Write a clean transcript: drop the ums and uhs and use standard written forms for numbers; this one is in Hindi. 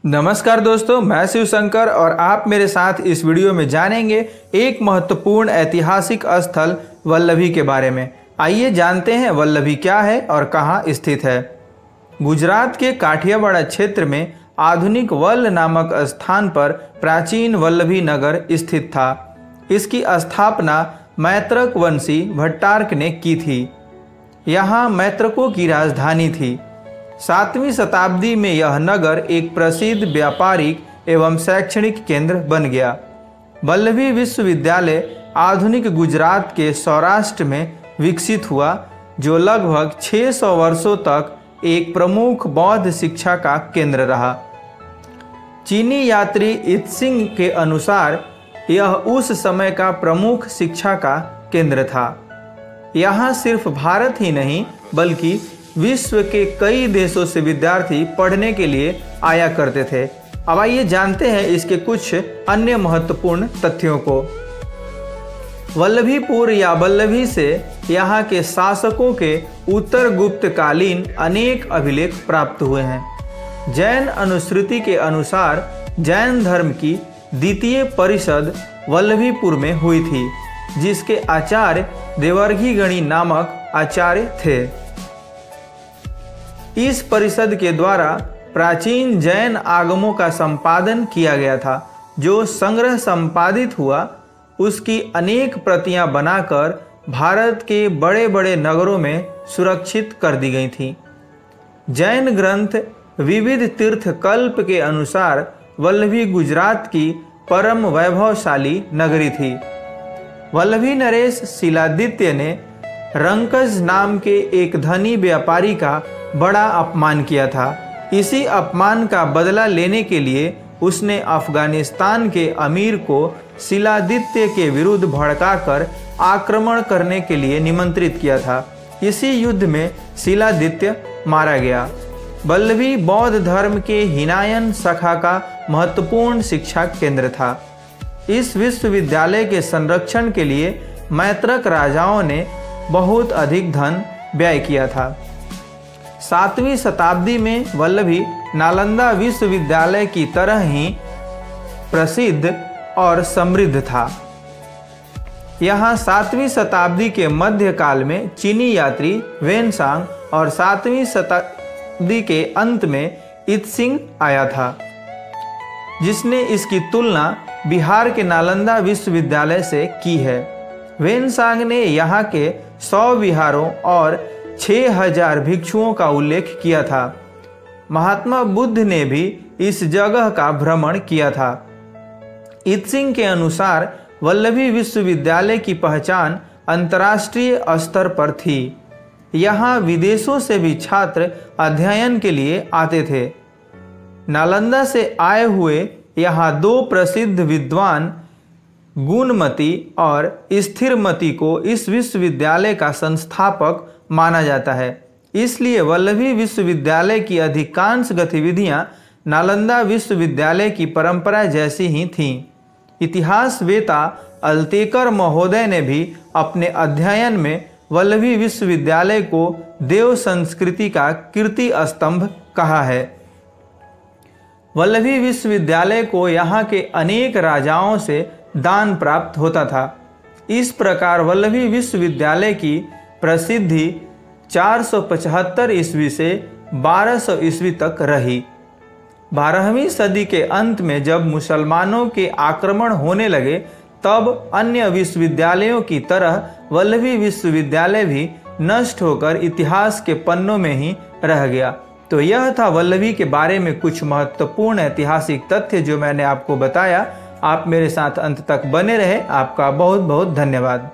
नमस्कार दोस्तों, मैं शिव शंकर और आप मेरे साथ इस वीडियो में जानेंगे एक महत्वपूर्ण ऐतिहासिक स्थल वल्लभी के बारे में। आइए जानते हैं वल्लभी क्या है और कहाँ स्थित है। गुजरात के काठियावाड़ क्षेत्र में आधुनिक वल्ल नामक स्थान पर प्राचीन वल्लभी नगर स्थित था। इसकी स्थापना मैत्रक वंशी भट्टारक ने की थी। यहाँ मैत्रकों की राजधानी थी। 7वीं शताब्दी में यह नगर एक प्रसिद्ध व्यापारिक एवं शैक्षणिक केंद्र बन गया। वल्लभी विश्वविद्यालय आधुनिक गुजरात के सौराष्ट्र में विकसित हुआ, जो लगभग 600 वर्षों तक एक प्रमुख बौद्ध शिक्षा का केंद्र रहा। चीनी यात्री इत्सिंग के अनुसार यह उस समय का प्रमुख शिक्षा का केंद्र था। यहाँ सिर्फ भारत ही नहीं बल्कि विश्व के कई देशों से विद्यार्थी पढ़ने के लिए आया करते थे। अब आइए जानते हैं इसके कुछ अन्य महत्वपूर्ण तथ्यों को। वल्लभीपुर या वल्लभी से यहाँ के शासकों के उत्तर गुप्तकालीन अनेक अभिलेख प्राप्त हुए हैं। जैन अनुश्रुति के अनुसार जैन धर्म की द्वितीय परिषद वल्लभीपुर में हुई थी, जिसके आचार्य देवर्घी गणी नामक आचार्य थे। इस परिषद के द्वारा प्राचीन जैन आगमों का संपादन किया गया था। जो संग्रह संपादित हुआ उसकी अनेक प्रतियां बनाकर भारत के बड़े बड़े नगरों में सुरक्षित कर दी गई थीं। जैन ग्रंथ विविध तीर्थ कल्प के अनुसार वल्लभी गुजरात की परम वैभवशाली नगरी थी। वल्लभी नरेश शिलादित्य ने रंकज नाम के एक धनी व्यापारी का बड़ा अपमान किया था। इसी अपमान का बदला लेने के लिए उसने अफगानिस्तान के अमीर को शिलादित्य के विरुद्ध भड़काकर आक्रमण करने के लिए निमंत्रित किया था। इसी युद्ध में शिलादित्य मारा गया। वल्लभी बौद्ध धर्म के हिनायन शाखा का महत्वपूर्ण शिक्षा केंद्र था। इस विश्वविद्यालय के संरक्षण के लिए मैत्रक राजाओं ने बहुत अधिक धन व्यय किया था। 7वीं शताब्दी में वल्लभी नालंदा विश्वविद्यालय की तरह ही प्रसिद्ध और समृद्ध था। यहाँ 7वीं शताब्दी के मध्यकाल में चीनी यात्री वेनसांग और 7वीं शताब्दी के अंत में इत्सिंग आया था, जिसने इसकी तुलना बिहार के नालंदा विश्वविद्यालय से की है। वेनसांग ने यहाँ के 100 विहारों और 6000 भिक्षुओं का उल्लेख किया था। महात्मा बुद्ध ने भी इस जगह का भ्रमण किया था। इत्सिंग के अनुसार वल्लभी विश्वविद्यालय की पहचान अंतर्राष्ट्रीय स्तर पर थी। यहाँ विदेशों से भी छात्र अध्ययन के लिए आते थे। नालंदा से आए हुए यहाँ 2 प्रसिद्ध विद्वान गुणमती और स्थिरमती को इस विश्वविद्यालय का संस्थापक माना जाता है। इसलिए वल्लभी विश्वविद्यालय की अधिकांश गतिविधियां नालंदा विश्वविद्यालय की परंपरा जैसी ही थीं। इतिहासवेता अल्तेकर महोदय ने भी अपने अध्ययन में वल्लभी विश्वविद्यालय को देव संस्कृति का कीर्ति स्तंभ कहा है। वल्लभी विश्वविद्यालय को यहाँ के अनेक राजाओं से दान प्राप्त होता था। इस प्रकार वल्लभी विश्वविद्यालय की प्रसिद्धि 475 ईस्वी से 1200 ईस्वी तक रही। 12वीं सदी के अंत में जब मुसलमानों के आक्रमण होने लगे, तब अन्य विश्वविद्यालयों की तरह वल्लभी विश्वविद्यालय भी नष्ट होकर इतिहास के पन्नों में ही रह गया। तो यह था वल्लभी के बारे में कुछ महत्वपूर्ण ऐतिहासिक तथ्य जो मैंने आपको बताया। आप मेरे साथ अंत तक बने रहे। आपका बहुत बहुत धन्यवाद।